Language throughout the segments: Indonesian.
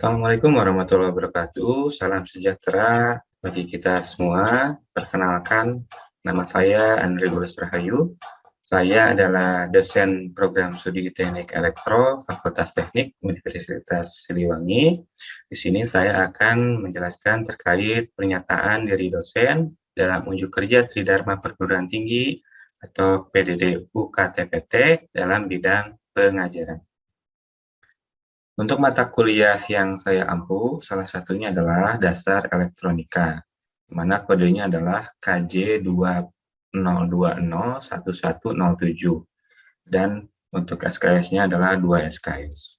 Assalamualaikum warahmatullahi wabarakatuh. Salam sejahtera bagi kita semua. Perkenalkan, nama saya Andri Bulus Rahayu. Saya adalah dosen program studi Teknik Elektro Fakultas Teknik Universitas Siliwangi. Di sini saya akan menjelaskan terkait pernyataan diri dosen dalam unjuk kerja Tridharma Perguruan Tinggi atau PDD UKTPT dalam bidang pengajaran. Untuk mata kuliah yang saya ampu, salah satunya adalah Dasar Elektronika, di mana kodenya adalah KJ20201107, dan untuk SKS-nya adalah 2 SKS.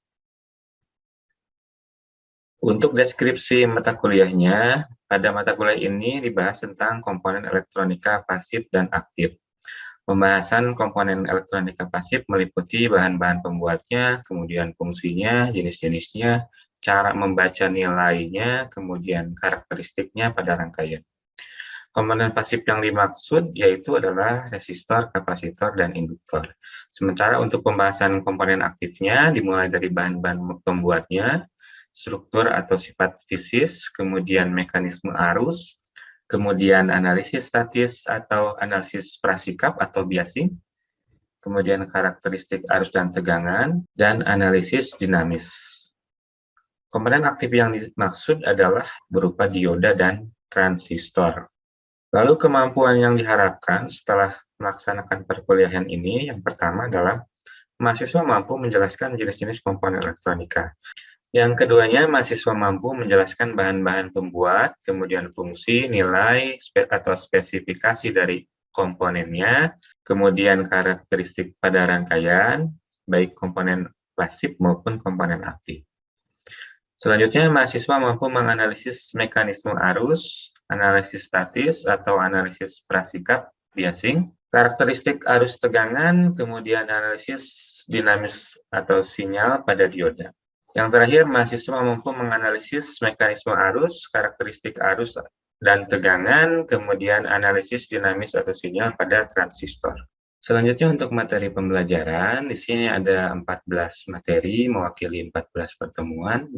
Untuk deskripsi mata kuliahnya, pada mata kuliah ini dibahas tentang komponen elektronika pasif dan aktif. Pembahasan komponen elektronika pasif meliputi bahan-bahan pembuatnya, kemudian fungsinya, jenis-jenisnya, cara membaca nilainya, kemudian karakteristiknya pada rangkaian. Komponen pasif yang dimaksud yaitu adalah resistor, kapasitor, dan induktor. Sementara untuk pembahasan komponen aktifnya dimulai dari bahan-bahan pembuatnya, struktur atau sifat fisis, kemudian mekanisme arus, kemudian analisis statis atau analisis prasikap atau biasing, kemudian karakteristik arus dan tegangan, dan analisis dinamis. Komponen aktif yang dimaksud adalah berupa dioda dan transistor. Lalu kemampuan yang diharapkan setelah melaksanakan perkuliahan ini, yang pertama adalah mahasiswa mampu menjelaskan jenis-jenis komponen elektronika. Yang keduanya, mahasiswa mampu menjelaskan bahan-bahan pembuat, kemudian fungsi, nilai, atau spesifikasi dari komponennya, kemudian karakteristik pada rangkaian, baik komponen pasif maupun komponen aktif. Selanjutnya, mahasiswa mampu menganalisis mekanisme arus, analisis statis atau analisis prasikap, biasing, karakteristik arus tegangan, kemudian analisis dinamis atau sinyal pada dioda. Yang terakhir, mahasiswa mampu menganalisis mekanisme arus, karakteristik arus dan tegangan, kemudian analisis dinamis atau sinyal pada transistor. Selanjutnya untuk materi pembelajaran, di sini ada 14 materi mewakili 14 pertemuan,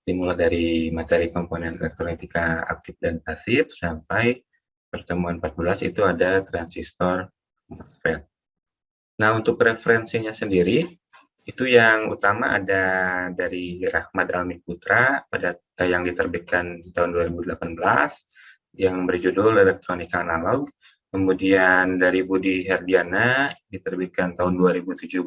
dimulai dari materi komponen elektronika aktif dan pasif sampai pertemuan 14 itu ada transistor MOSFET. Nah, untuk referensinya sendiri, itu yang utama ada dari Rahmat Almi Putra yang diterbitkan di tahun 2018 yang berjudul Elektronika Analog. Kemudian dari Budi Herdiana diterbitkan tahun 2017.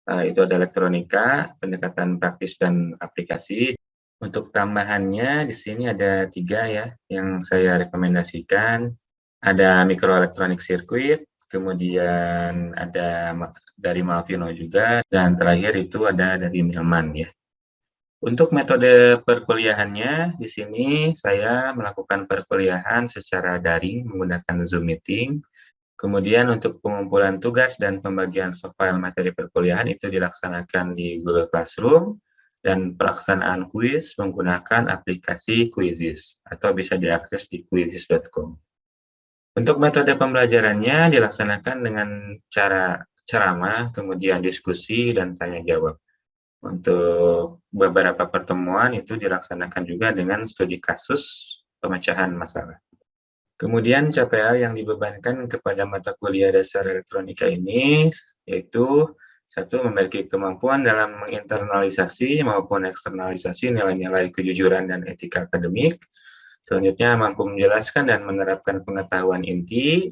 Itu ada elektronika, pendekatan praktis dan aplikasi. Untuk tambahannya di sini ada 3 ya yang saya rekomendasikan. Ada mikroelektronik sirkuit, kemudian ada dari Malvino juga, dan terakhir itu ada dari Milman ya. Untuk metode perkuliahannya, di sini saya melakukan perkuliahan secara daring menggunakan Zoom Meeting. Kemudian untuk pengumpulan tugas dan pembagian soft file materi perkuliahan itu dilaksanakan di Google Classroom, dan pelaksanaan kuis menggunakan aplikasi Quizizz atau bisa diakses di quizizz.com. Untuk metode pembelajarannya dilaksanakan dengan cara ceramah, kemudian diskusi, dan tanya jawab. Untuk beberapa pertemuan itu dilaksanakan juga dengan studi kasus pemecahan masalah. Kemudian KPL yang dibebankan kepada mata kuliah dasar elektronika ini yaitu 1. Memiliki kemampuan dalam menginternalisasi maupun eksternalisasi nilai-nilai kejujuran dan etika akademik. Selanjutnya mampu menjelaskan dan menerapkan pengetahuan inti.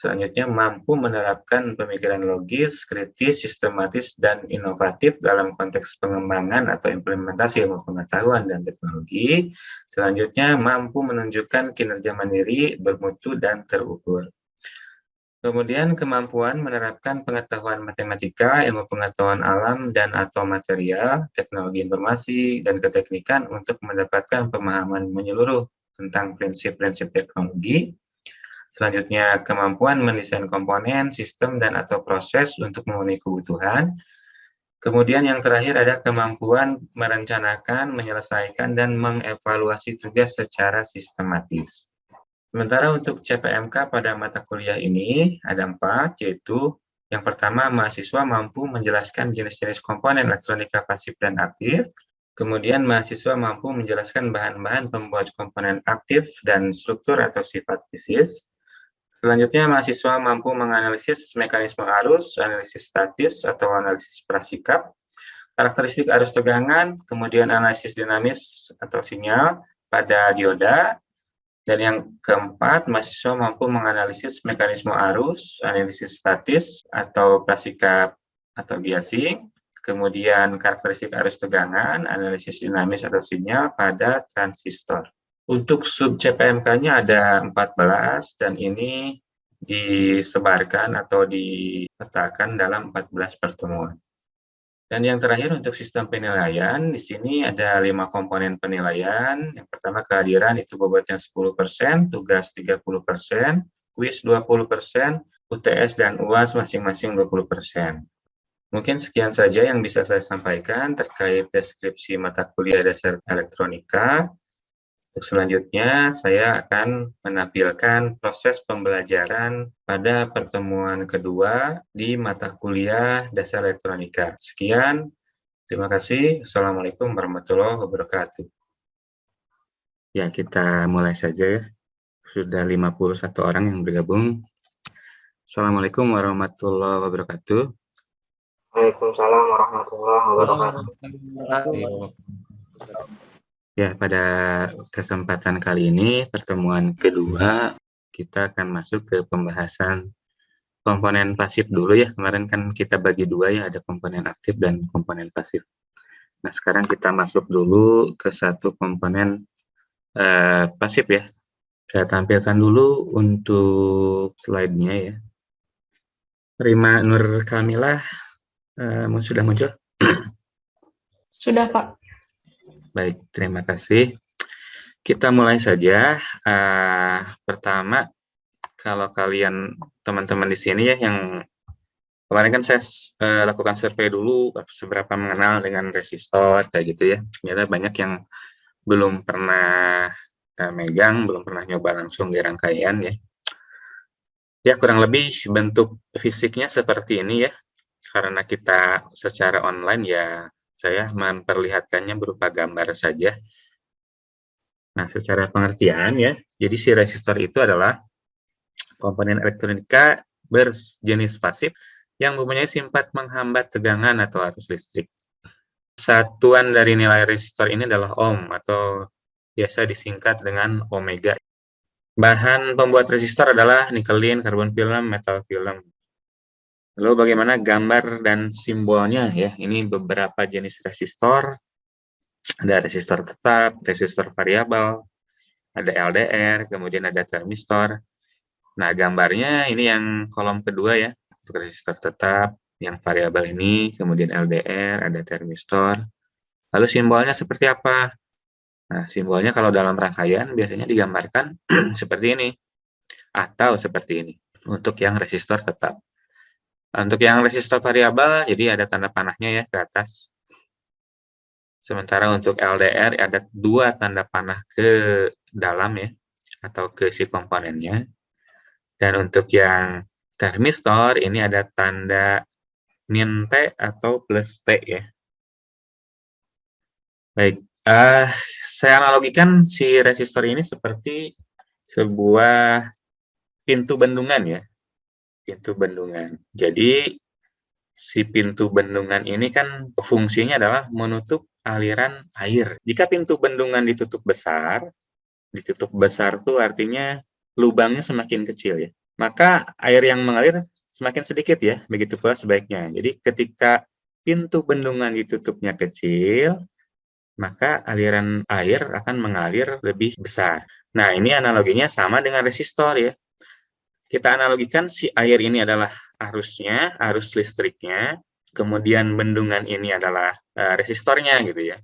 Selanjutnya mampu menerapkan pemikiran logis, kritis, sistematis, dan inovatif dalam konteks pengembangan atau implementasi ilmu pengetahuan dan teknologi. Selanjutnya mampu menunjukkan kinerja mandiri, bermutu, dan terukur. Kemudian kemampuan menerapkan pengetahuan matematika, ilmu pengetahuan alam dan atau material, teknologi informasi, dan keteknikan untuk mendapatkan pemahaman menyeluruh tentang prinsip-prinsip teknologi. Selanjutnya, kemampuan mendesain komponen, sistem, dan atau proses untuk memenuhi kebutuhan. Kemudian yang terakhir ada kemampuan merencanakan, menyelesaikan, dan mengevaluasi tugas secara sistematis. Sementara untuk CPMK pada mata kuliah ini ada 4, yaitu yang pertama, mahasiswa mampu menjelaskan jenis-jenis komponen elektronika pasif dan aktif. Kemudian mahasiswa mampu menjelaskan bahan-bahan pembuat komponen aktif dan struktur atau sifat fisis. Selanjutnya, mahasiswa mampu menganalisis mekanisme arus, analisis statis atau analisis prasikap, karakteristik arus tegangan, kemudian analisis dinamis atau sinyal pada dioda. Dan yang keempat, mahasiswa mampu menganalisis mekanisme arus, analisis statis atau prasikap atau biasing, kemudian karakteristik arus tegangan, analisis dinamis atau sinyal pada transistor. Untuk sub CPMK-nya ada 14 dan ini disebarkan atau dipetakan dalam 14 pertemuan. Dan yang terakhir untuk sistem penilaian, di sini ada 5 komponen penilaian. Yang pertama kehadiran itu bobotnya 10%, tugas 30%, kuis 20%, UTS dan UAS masing-masing 20%. Mungkin sekian saja yang bisa saya sampaikan terkait deskripsi mata kuliah dasar elektronika. Untuk selanjutnya, saya akan menampilkan proses pembelajaran pada pertemuan kedua di mata kuliah dasar elektronika. Sekian, terima kasih. Assalamualaikum warahmatullahi wabarakatuh. Ya, kita mulai saja ya. Sudah 51 orang yang bergabung. Assalamualaikum warahmatullahi wabarakatuh. Waalaikumsalam warahmatullahi wabarakatuh. Ya, pada kesempatan kali ini, pertemuan kedua, kita akan masuk ke pembahasan komponen pasif dulu ya. Kemarin kan kita bagi dua ya, ada komponen aktif dan komponen pasif. Nah, sekarang kita masuk dulu ke satu komponen pasif ya. Saya tampilkan dulu untuk slide-nya ya. Rima Nur Kamilah sudah muncul? Sudah, Pak. Baik, terima kasih. Kita mulai saja. Pertama, kalau kalian teman-teman di sini ya yang kemarin kan saya lakukan survei dulu seberapa mengenal dengan resistor kayak gitu ya. Ternyata banyak yang belum pernah megang, belum pernah nyoba langsung di rangkaian ya. Ya kurang lebih bentuk fisiknya seperti ini ya. Karena kita secara online ya saya memperlihatkannya berupa gambar saja. Nah, secara pengertian ya, jadi si resistor itu adalah komponen elektronika berjenis pasif yang mempunyai sifat menghambat tegangan atau arus listrik. Satuan dari nilai resistor ini adalah ohm atau biasa disingkat dengan omega. Bahan pembuat resistor adalah nikelin, karbon film, metal film. Lalu bagaimana gambar dan simbolnya ya? Ini beberapa jenis resistor. Ada resistor tetap, resistor variabel, ada LDR, kemudian ada termistor. Nah, gambarnya ini yang kolom kedua ya, untuk resistor tetap, yang variabel ini, kemudian LDR, ada termistor. Lalu simbolnya seperti apa? Nah, simbolnya kalau dalam rangkaian biasanya digambarkan seperti ini, atau seperti ini, untuk yang resistor tetap. Untuk yang resistor variabel, jadi ada tanda panahnya ya ke atas. Sementara untuk LDR ada dua tanda panah ke dalam ya, atau ke si komponennya. Dan untuk yang termistor, ini ada tanda min T atau plus T ya. Baik, saya analogikan si resistor ini seperti sebuah pintu bendungan ya. Pintu bendungan. Jadi, si pintu bendungan ini kan fungsinya adalah menutup aliran air. Jika pintu bendungan ditutup besar itu artinya lubangnya semakin kecil ya. Maka air yang mengalir semakin sedikit ya, begitu pula sebaiknya. Jadi ketika pintu bendungan ditutupnya kecil, maka aliran air akan mengalir lebih besar. Nah, ini analoginya sama dengan resistor ya. Kita analogikan si air ini adalah arusnya, arus listriknya, kemudian bendungan ini adalah resistornya gitu ya.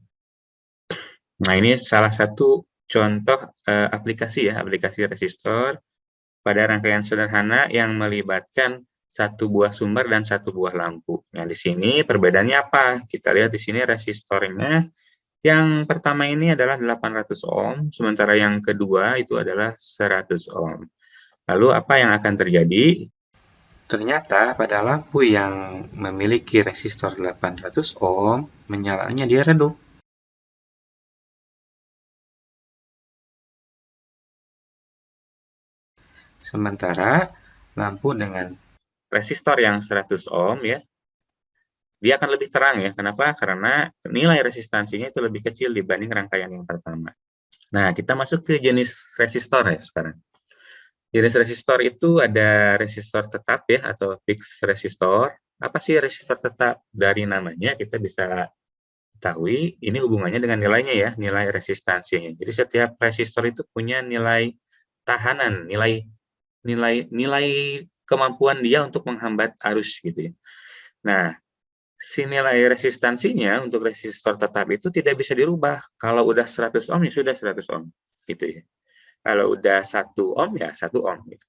Nah, ini salah satu contoh aplikasi ya, aplikasi resistor pada rangkaian sederhana yang melibatkan satu buah sumber dan satu buah lampu. Nah, di sini perbedaannya apa? Kita lihat di sini resistornya. Yang pertama ini adalah 800 ohm, sementara yang kedua itu adalah 100 ohm. Lalu apa yang akan terjadi? Ternyata pada lampu yang memiliki resistor 800 ohm, menyalanya dia redup. Sementara lampu dengan resistor yang 100 ohm ya, dia akan lebih terang ya. Kenapa? Karena nilai resistansinya itu lebih kecil dibanding rangkaian yang pertama. Nah, kita masuk ke jenis resistor ya sekarang. Jenis resistor itu ada resistor tetap ya atau fixed resistor. Apa sih resistor tetap? Dari namanya kita bisa ketahui ini hubungannya dengan nilainya ya, nilai resistansinya. Jadi setiap resistor itu punya nilai tahanan, nilai kemampuan dia untuk menghambat arus gitu ya. Nah, si nilai resistansinya untuk resistor tetap itu tidak bisa dirubah. Kalau udah 100 ohm ya sudah 100 ohm gitu ya. Kalau udah 1 ohm ya 1 ohm gitu.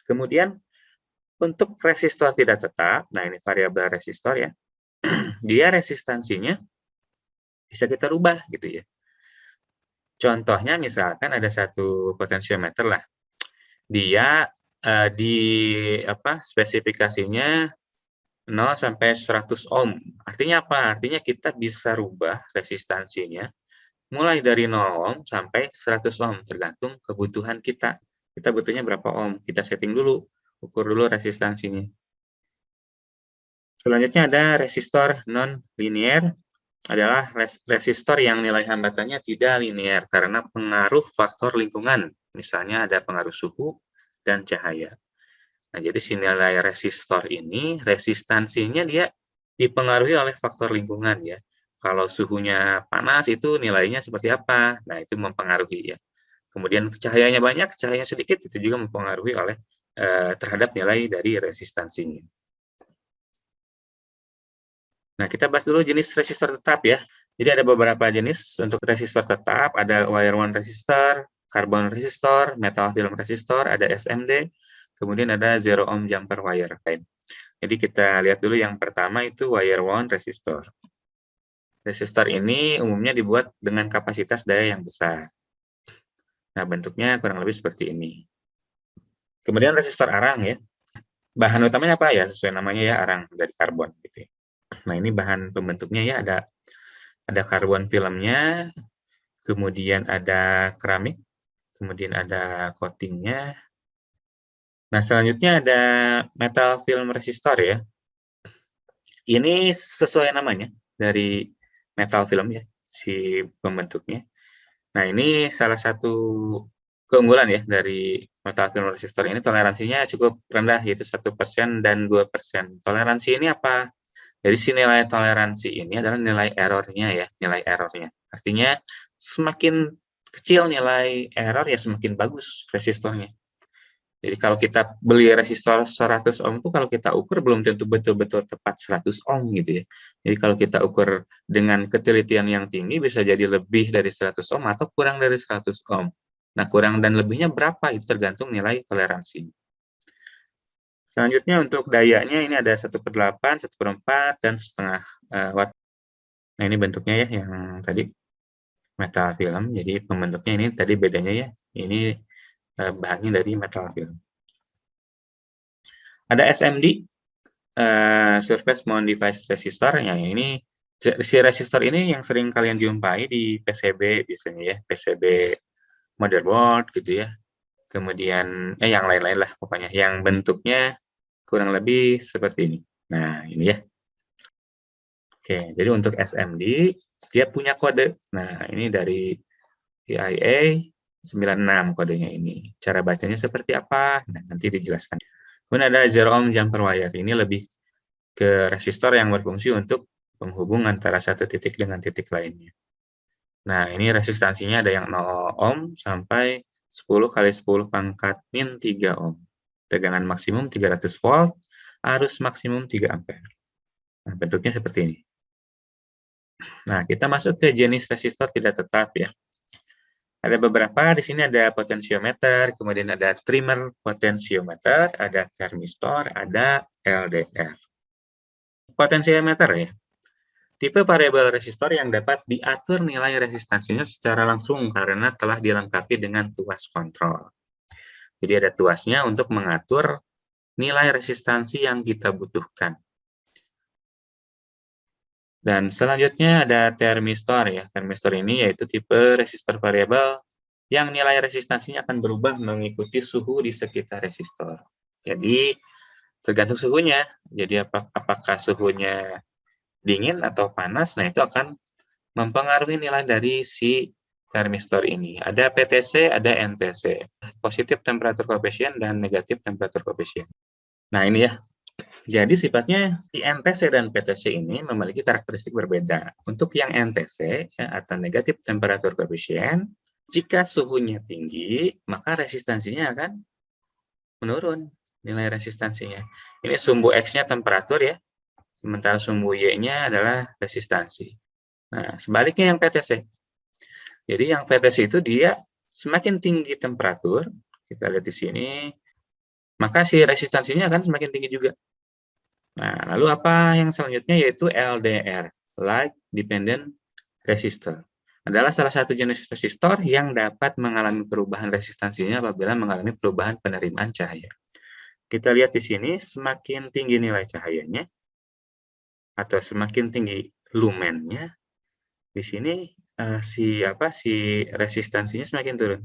Kemudian untuk resistor tidak tetap, nah ini variabel resistor ya, dia resistansinya bisa kita rubah gitu ya. Contohnya misalkan ada satu potensiometer lah, dia di spesifikasinya 0 sampai 100 ohm. Artinya apa? Artinya kita bisa rubah resistansinya mulai dari 0 ohm sampai 100 ohm tergantung kebutuhan kita. Kita butuhnya berapa ohm? Kita setting dulu, ukur dulu resistansinya. Selanjutnya ada resistor non-linear, adalah resistor yang nilai hambatannya tidak linear karena pengaruh faktor lingkungan. Misalnya ada pengaruh suhu dan cahaya. Nah, jadi si nilai resistor ini, resistansinya dia dipengaruhi oleh faktor lingkungan ya. Kalau suhunya panas itu nilainya seperti apa? Nah, itu mempengaruhi ya. Kemudian cahayanya banyak, cahayanya sedikit, itu juga mempengaruhi oleh terhadap nilai dari resistansinya. Nah, kita bahas dulu jenis resistor tetap ya. Jadi ada beberapa jenis untuk resistor tetap, ada wire one resistor, carbon resistor, metal film resistor, ada SMD, kemudian ada zero ohm jumper wire. Jadi kita lihat dulu yang pertama itu wire one resistor. Resistor ini umumnya dibuat dengan kapasitas daya yang besar. Nah, bentuknya kurang lebih seperti ini. Kemudian resistor arang ya. Bahan utamanya apa ya? Sesuai namanya ya, arang dari karbon gitu ya. Nah, ini bahan pembentuknya ya, ada karbon filmnya, kemudian ada keramik, kemudian ada coatingnya. Nah, selanjutnya ada metal film resistor ya. Ini sesuai namanya dari metal film ya, si pembentuknya. Nah, ini salah satu keunggulan ya dari metal film resistor ini, toleransinya cukup rendah, yaitu 1% dan 2%. Toleransi ini apa? Jadi si nilai toleransi ini adalah nilai error-nya ya, nilai error-nya. Artinya semakin kecil nilai error ya semakin bagus resistornya. Jadi kalau kita beli resistor 100 ohm itu kalau kita ukur belum tentu betul-betul tepat 100 ohm gitu ya. Jadi kalau kita ukur dengan ketelitian yang tinggi bisa jadi lebih dari 100 ohm atau kurang dari 100 ohm. Nah, kurang dan lebihnya berapa itu tergantung nilai toleransi. Selanjutnya untuk dayanya ini ada 1/8, 1/4, dan setengah watt. Nah, ini bentuknya ya yang tadi metal film. Jadi pembentuknya ini tadi bedanya ya. Ini bahannya dari metal film. Ada SMD, surface mount device resistor. Ya, ini si resistor ini yang sering kalian jumpai di PCB biasanya ya, PCB motherboard gitu ya. Kemudian yang lain-lain lah pokoknya yang bentuknya kurang lebih seperti ini. Nah, ini ya. Oke, jadi untuk SMD dia punya kode. Nah, ini dari PIA 96 kodenya ini. Cara bacanya seperti apa? Nah, nanti dijelaskan. Kemudian ada zero ohm jumper wire. Ini lebih ke resistor yang berfungsi untuk penghubung antara satu titik dengan titik lainnya. Nah, ini resistansinya ada yang 0 ohm sampai 10 kali 10 pangkat min 3 ohm. Tegangan maksimum 300 volt, arus maksimum 3 ampere. Nah, bentuknya seperti ini. Nah, kita masuk ke jenis resistor tidak tetap ya. Ada beberapa, di sini ada potensiometer, kemudian ada trimmer potensiometer, ada termistor, ada LDR. Potensiometer ya, tipe variabel resistor yang dapat diatur nilai resistansinya secara langsung karena telah dilengkapi dengan tuas kontrol. Jadi ada tuasnya untuk mengatur nilai resistansi yang kita butuhkan. Dan selanjutnya ada termistor ya. Termistor ini yaitu tipe resistor variabel yang nilai resistansinya akan berubah mengikuti suhu di sekitar resistor. Jadi, tergantung suhunya. Jadi, apakah suhunya dingin atau panas, nah itu akan mempengaruhi nilai dari si termistor ini. Ada PTC, ada NTC. Positif temperature coefficient dan negatif temperature coefficient. Nah, ini ya. Jadi sifatnya si NTC dan PTC ini memiliki karakteristik berbeda. Untuk yang NTC ya, atau negatif temperature coefficient, jika suhunya tinggi, maka resistansinya akan menurun nilai resistansinya. Ini sumbu X-nya temperatur ya, sementara sumbu Y-nya adalah resistansi. Nah, sebaliknya yang PTC. Jadi yang PTC itu dia semakin tinggi temperatur, kita lihat di sini, maka si resistansinya akan semakin tinggi juga. Nah, lalu apa yang selanjutnya yaitu LDR, Light Dependent Resistor. Adalah salah satu jenis resistor yang dapat mengalami perubahan resistansinya apabila mengalami perubahan penerimaan cahaya. Kita lihat di sini, semakin tinggi nilai cahayanya, atau semakin tinggi lumennya, di sini si resistansinya semakin turun.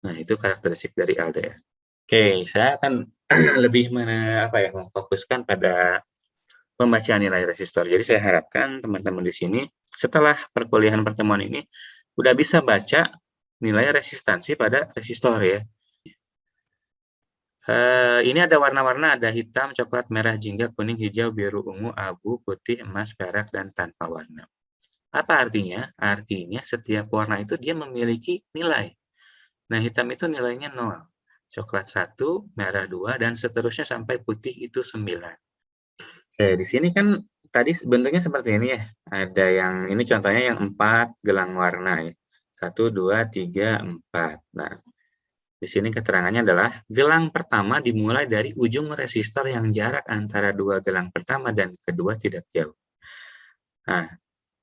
Nah, itu karakteristik dari LDR. Oke, saya akan lebih memfokuskan pada pembacaan nilai resistor. Jadi saya harapkan teman-teman di sini setelah perkuliahan pertemuan ini udah bisa baca nilai resistansi pada resistor ya. Ini ada warna-warna, ada hitam, coklat, merah, jingga, kuning, hijau, biru, ungu, abu, putih, emas, perak, dan tanpa warna. Apa artinya? Artinya setiap warna itu dia memiliki nilai. Nah, hitam itu nilainya 0. Coklat 1, merah 2, dan seterusnya sampai putih itu 9. Oke, di sini kan tadi bentuknya seperti ini ya. Ada yang, ini contohnya yang 4 gelang warna ya. 1, 2, 3, 4. Nah, di sini keterangannya adalah gelang pertama dimulai dari ujung resistor yang jarak antara dua gelang pertama dan kedua tidak jauh. Nah,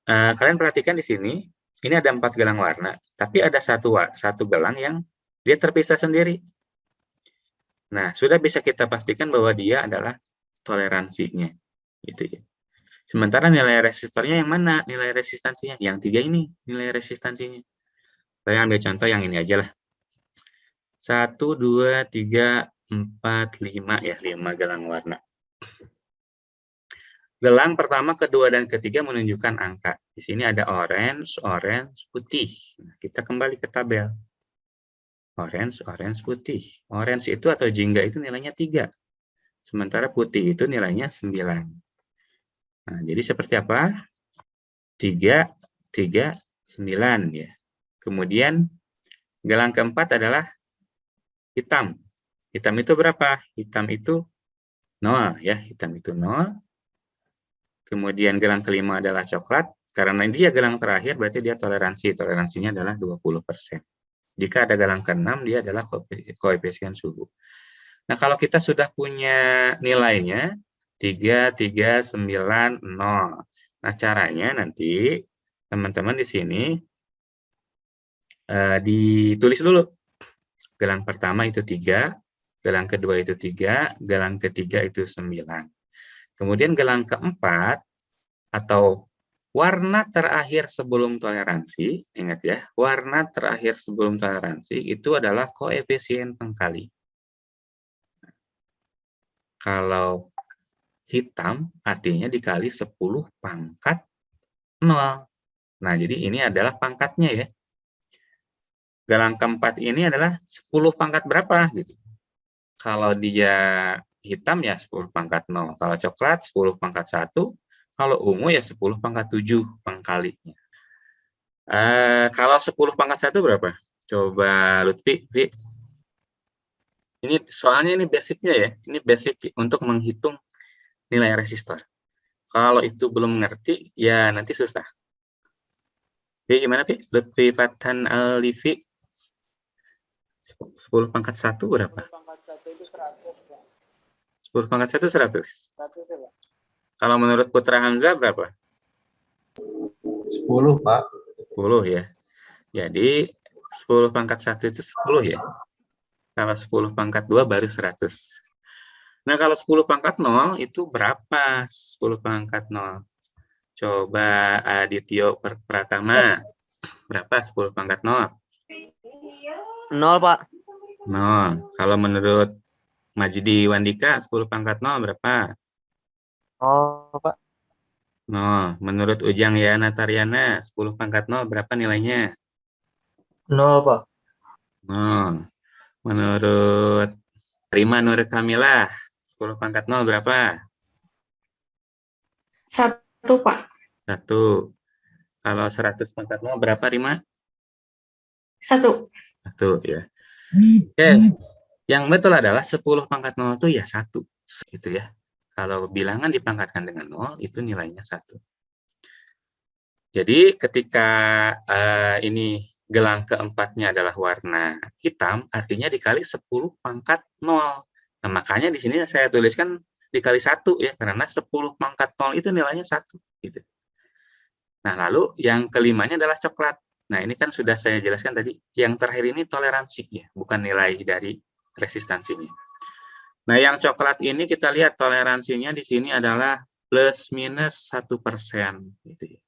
kalian perhatikan di sini, ini ada 4 gelang warna, tapi ada satu gelang yang dia terpisah sendiri. Nah, sudah bisa kita pastikan bahwa dia adalah toleransinya. Gitu ya. Sementara nilai resistornya yang mana? Nilai resistansinya. Yang 3 ini nilai resistansinya. Saya ambil contoh yang ini aja lah. 1, 2, 3, 4, 5 ya, 5 gelang warna. Gelang pertama, kedua, dan ketiga menunjukkan angka. Di sini ada orange, putih. Nah, kita kembali ke tabel. Orange, putih. Orange itu atau jingga itu nilainya 3. Sementara putih itu nilainya 9. Nah, jadi seperti apa? 3, 3, 9 ya. Kemudian gelang keempat adalah hitam. Hitam itu berapa? Hitam itu 0 ya. Hitam itu 0. Kemudian gelang kelima adalah coklat. Karena dia gelang terakhir berarti dia toleransi. Toleransinya adalah 20%. Jika ada gelang ke-6, dia adalah koefisien suhu. Nah, kalau kita sudah punya nilainya, 3, 3, 9, 0. Nah, caranya nanti teman-teman di sini ditulis dulu. Gelang pertama itu 3, gelang kedua itu 3, gelang ketiga itu 9. Kemudian gelang keempat atau warna terakhir sebelum toleransi, ingat ya, warna terakhir sebelum toleransi itu adalah koefisien pengkali. Kalau hitam artinya dikali 10 pangkat 0. Nah, jadi ini adalah pangkatnya ya. Gelang keempat ini adalah 10 pangkat berapa? Gitu. Kalau dia hitam ya 10 pangkat 0. Kalau coklat 10 pangkat 1. Kalau ungu ya 10 pangkat 7 pengkalinya. Kalau 10 pangkat 1 berapa? Coba Lutfi. Ini soalnya ini basicnya ya. Ini basic untuk menghitung nilai resistor. Kalau itu belum ngerti, ya nanti susah. Oke, gimana, Pi? Lutfi Fathan Al-Livi. 10 pangkat 1 berapa? 10 pangkat 1 itu 100, Pak. 10 pangkat 1 100? 100 ya, Pak. Kalau menurut Putra Hamzah berapa? 10, Pak. 10 ya. Jadi 10 pangkat 1 itu 10 ya. Kalau 10 pangkat 2 baru 100. Nah, kalau 10 pangkat 0 itu berapa? 10 pangkat 0. Coba Adityo Pratama. Berapa 10 pangkat 0? 0, Pak. 0. Kalau menurut Majdi Wandika 10 pangkat 0 berapa? Oh, Pak. 0. Menurut Ujang Yana Taryana 10 pangkat 0 berapa nilainya? 0, Pak. 0. Menurut Rima Nur Kamilah 10 pangkat 0 berapa? 1, Pak. 1. Kalau 100 pangkat 0 berapa, Rima? 1. 1 ya. Oke. Yang betul adalah 10 pangkat 0 itu ya 1. Itu ya. Kalau bilangan dipangkatkan dengan 0, itu nilainya 1. Jadi ketika ini gelang keempatnya adalah warna hitam, artinya dikali 10 pangkat 0. Nah, makanya di sini saya tuliskan dikali 1 ya, karena 10 pangkat 0 itu nilainya 1. Gitu. Nah, lalu yang kelimanya adalah coklat. Nah, ini kan sudah saya jelaskan tadi. Yang terakhir ini toleransi, ya, bukan nilai dari resistansinya. Nah, yang coklat ini kita lihat toleransinya di sini adalah plus minus 1%. Gitu ya.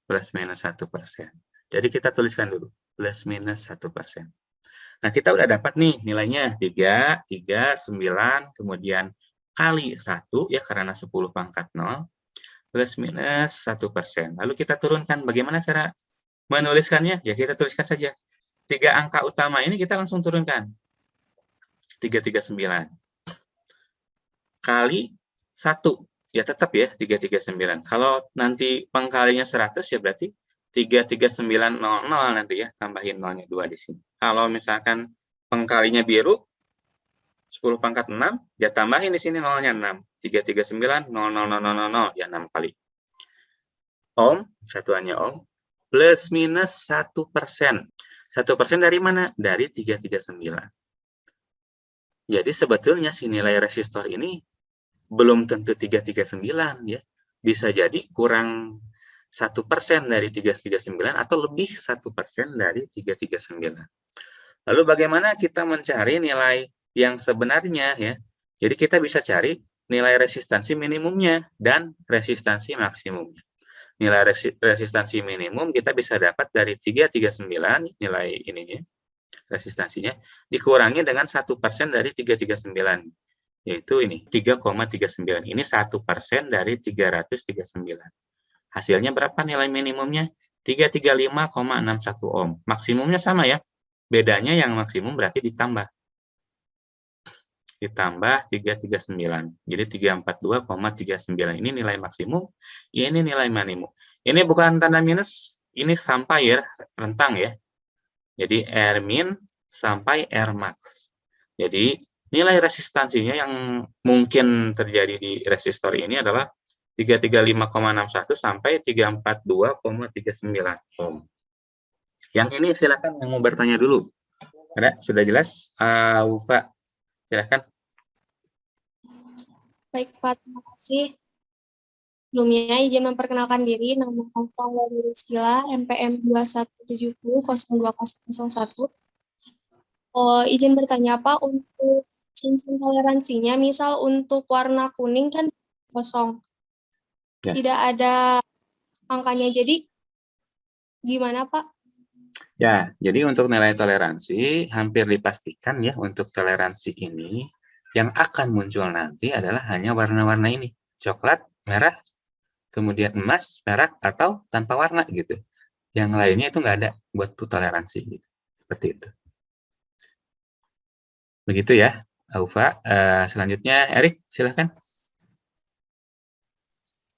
Plus minus 1%. Jadi kita tuliskan dulu, plus minus 1%. Nah, kita udah dapat nih nilainya 3, 3, 9, kemudian kali 1, ya karena 10 pangkat 0, plus minus 1%. Lalu kita turunkan, bagaimana cara menuliskannya? Ya kita tuliskan saja. 3 angka utama ini kita langsung turunkan. 339. Kali 1. Ya tetap ya, 339. Kalau nanti pengkalinya 100 ya berarti 33900 nanti ya, tambahin nolnya 2 di sini. Kalau misalkan pengkalinya biru, 10 pangkat 6, ya tambahin di sini nolnya 6. 339, 0, ya 6 kali. Ohm, satuannya ohm, plus minus 1%. 1% dari mana? Dari 339. Jadi sebetulnya si nilai resistor ini belum tentu 339 ya. Bisa jadi kurang 1% dari 339 atau lebih 1% dari 339. Lalu bagaimana kita mencari nilai yang sebenarnya ya? Jadi kita bisa cari nilai resistansi minimumnya dan resistansi maksimumnya. Nilai resistansi minimum kita bisa dapat dari 339 nilai ininya, resistansinya, dikurangi dengan 1% dari 339. Yaitu ini 3,39. Ini 1% dari 339. Hasilnya berapa nilai minimumnya? 335,61 ohm. Maksimumnya sama ya. Bedanya yang maksimum berarti ditambah 339. Jadi 342,39 ini nilai maksimum, ini nilai minimum. Ini bukan tanda minus, ini sampai ya, rentang ya. Jadi R min sampai R max. Jadi nilai resistansinya yang mungkin terjadi di resistor ini adalah 335,61 sampai 342,39 ohm. Yang ini silakan yang mau bertanya dulu. Ada? Sudah jelas? Ufa, silakan. Baik, Pak. Terima kasih. Sebelumnya, izin memperkenalkan diri. Nama saya Rizkyla, MPM 2170-02001. Izin bertanya, Pak, untuk cincin toleransinya, misal untuk warna kuning kan kosong. Ya. Tidak ada angkanya. Jadi, gimana, Pak? Ya, jadi untuk nilai toleransi hampir dipastikan ya untuk toleransi ini yang akan muncul nanti adalah hanya warna-warna ini, coklat, merah, kemudian emas, perak, atau tanpa warna gitu. Yang lainnya itu nggak ada buat tuh toleransi gitu. Seperti itu. Begitu ya, Aufa. Selanjutnya, Erik, silahkan.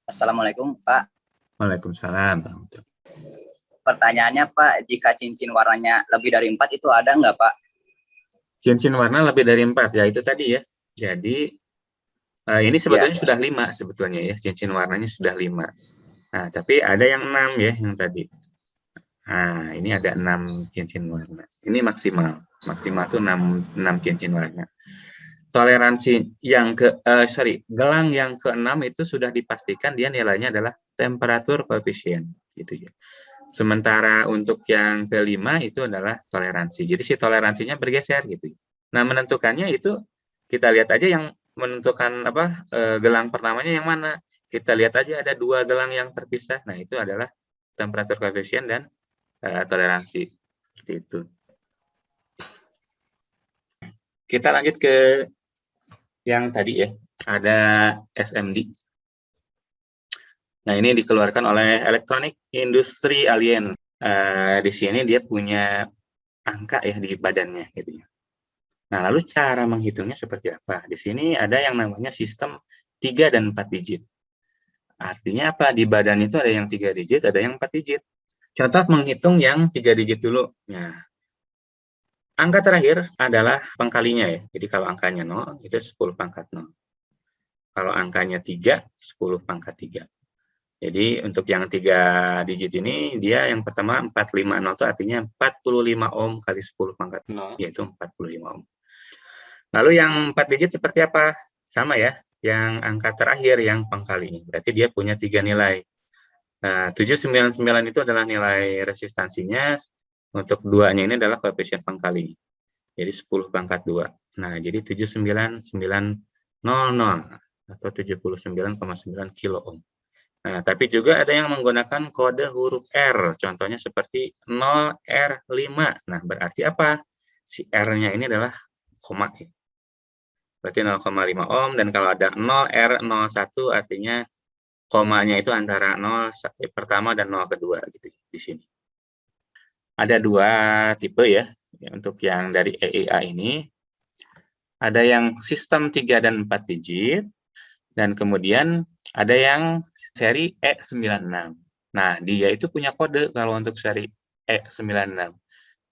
Assalamualaikum, Pak. Waalaikumsalam. Pertanyaannya, Pak, jika cincin warnanya lebih dari 4 itu ada nggak, Pak? Cincin warna lebih dari 4, ya itu tadi ya. Jadi, ini sebetulnya sudah 5 sebetulnya ya, cincin warnanya sudah 5. Nah, tapi ada yang 6 ya, yang tadi. Nah, ini ada 6 cincin warna. Ini maksimal. Maksimal itu 6 cincin warna. Toleransi yang gelang yang ke-6 itu sudah dipastikan dia nilainya adalah temperatur koefisien gitu ya. Sementara untuk yang kelima itu adalah toleransi. Jadi si toleransinya bergeser gitu. Nah, menentukannya itu kita lihat aja yang menentukan apa gelang pertamanya yang mana. Kita lihat aja ada 2 gelang yang terpisah. Nah, itu adalah temperatur koefisien dan toleransi. Seperti itu. Kita lanjut ke yang tadi ya, ada SMD. Nah, ini dikeluarkan oleh Electronic Industry Alliance. Di sini dia punya angka ya di badannya gitu ya. Nah, lalu cara menghitungnya seperti apa? Di sini ada yang namanya sistem 3 dan 4 digit. Artinya apa? Di badan itu ada yang 3 digit, ada yang 4 digit. Contoh menghitung yang 3 digit dulu. Nah, angka terakhir adalah pengkalinya ya. Jadi kalau angkanya 0, itu 10 pangkat 0. Kalau angkanya 3, 10 pangkat 3. Jadi untuk yang 3 digit ini, dia yang pertama 450 itu artinya 45 ohm kali 10 pangkat 0, yaitu 45 ohm. Lalu yang 4 digit seperti apa? Sama ya, yang angka terakhir yang pengkalinya. Berarti dia punya 3 nilai. Nah, 799 itu adalah nilai resistansinya, untuk 2-nya ini adalah koefisien pengkali. Jadi 10 pangkat 2. Nah, jadi 79900 atau 79,9 kilo ohm. Nah, tapi juga ada yang menggunakan kode huruf R, contohnya seperti 0R5. Nah, berarti apa? Si R-nya ini adalah koma. Berarti 0,5 ohm, dan kalau ada 0R01 artinya komanya itu antara 0 pertama dan 0 kedua gitu di sini. Ada 2 tipe ya, untuk yang dari EIA ini. Ada yang sistem 3 dan 4 digit, dan kemudian ada yang seri E96. Nah, dia itu punya kode kalau untuk seri E96.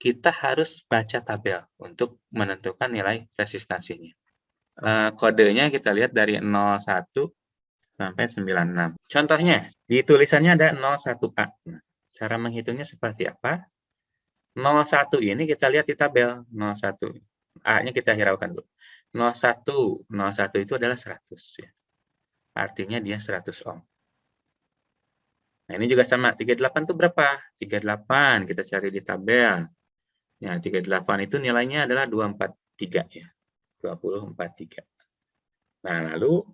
Kita harus baca tabel untuk menentukan nilai resistansinya. Kodenya kita lihat dari 01 sampai 96. Contohnya, di tulisannya ada 01A. Nah, cara menghitungnya seperti apa? 01 ini kita lihat di tabel. 01. A-nya kita hiraukan dulu. 01 itu adalah 100 ya. Artinya dia 100 ohm. Nah, ini juga sama. 38 itu berapa? 38 kita cari di tabel. Ya, 38 itu nilainya adalah 243 ya. 243. Nah, lalu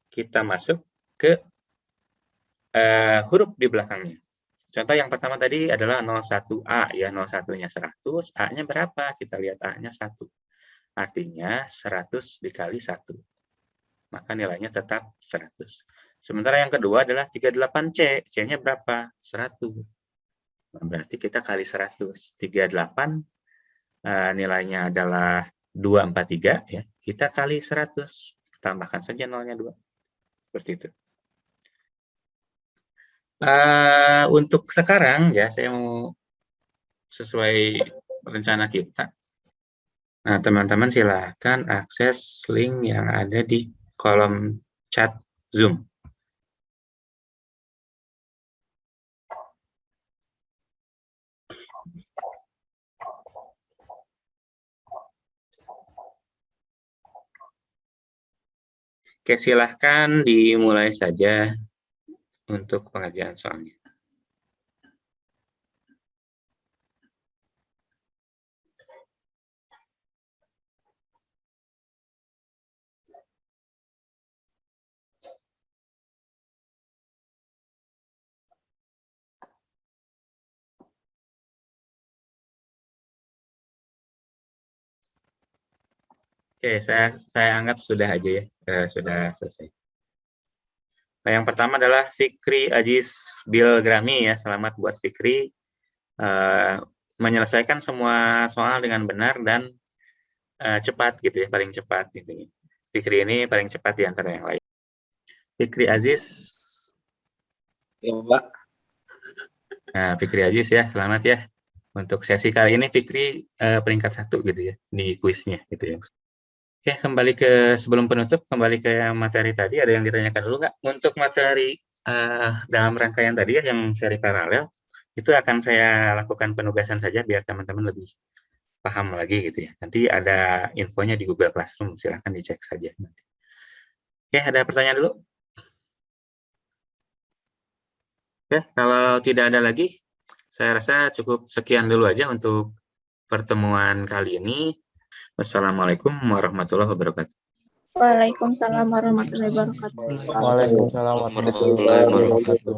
kita masuk ke huruf di belakangnya. Contoh yang pertama tadi adalah 01A ya, 01-nya 100, A-nya berapa? Kita lihat A-nya 1. Artinya 100 dikali 1. Maka nilainya tetap 100. Sementara yang kedua adalah 38C. C-nya berapa? 100. Nah, berarti kita kali 100. 38 nilainya adalah 243 ya. Kita kali 100. Tambahkan saja nolnya 2. Seperti itu. Untuk sekarang ya saya mau sesuai rencana kita. Nah, teman-teman silakan akses link yang ada di kolom chat Zoom. Oke, silahkan dimulai saja untuk pengerjaan soalnya. Oke, saya anggap sudah aja ya, sudah selesai. Nah, yang pertama adalah Fikri Aziz Bilgrami ya, selamat buat Fikri menyelesaikan semua soal dengan benar dan cepat gitu ya, paling cepat gitu. Fikri ini paling cepat di antara yang lain. Fikri Aziz. Ya, Pak. Nah, Fikri Aziz ya, selamat ya. Untuk sesi kali ini Fikri peringkat 1 gitu ya di kuisnya gitu ya. Oke, kembali ke sebelum penutup, kembali ke materi tadi, ada yang ditanyakan dulu nggak? Untuk materi dalam rangkaian tadi ya, yang seri paralel, itu akan saya lakukan penugasan saja biar teman-teman lebih paham lagi gitu ya. Nanti ada infonya di Google Classroom, silahkan dicek saja nanti. Oke, ada pertanyaan dulu? Oke, kalau tidak ada lagi, saya rasa cukup sekian dulu aja untuk pertemuan kali ini. Wassalamualaikum warahmatullahi wabarakatuh. Waalaikumsalam warahmatullahi wabarakatuh. Waalaikumsalam warahmatullahi wabarakatuh.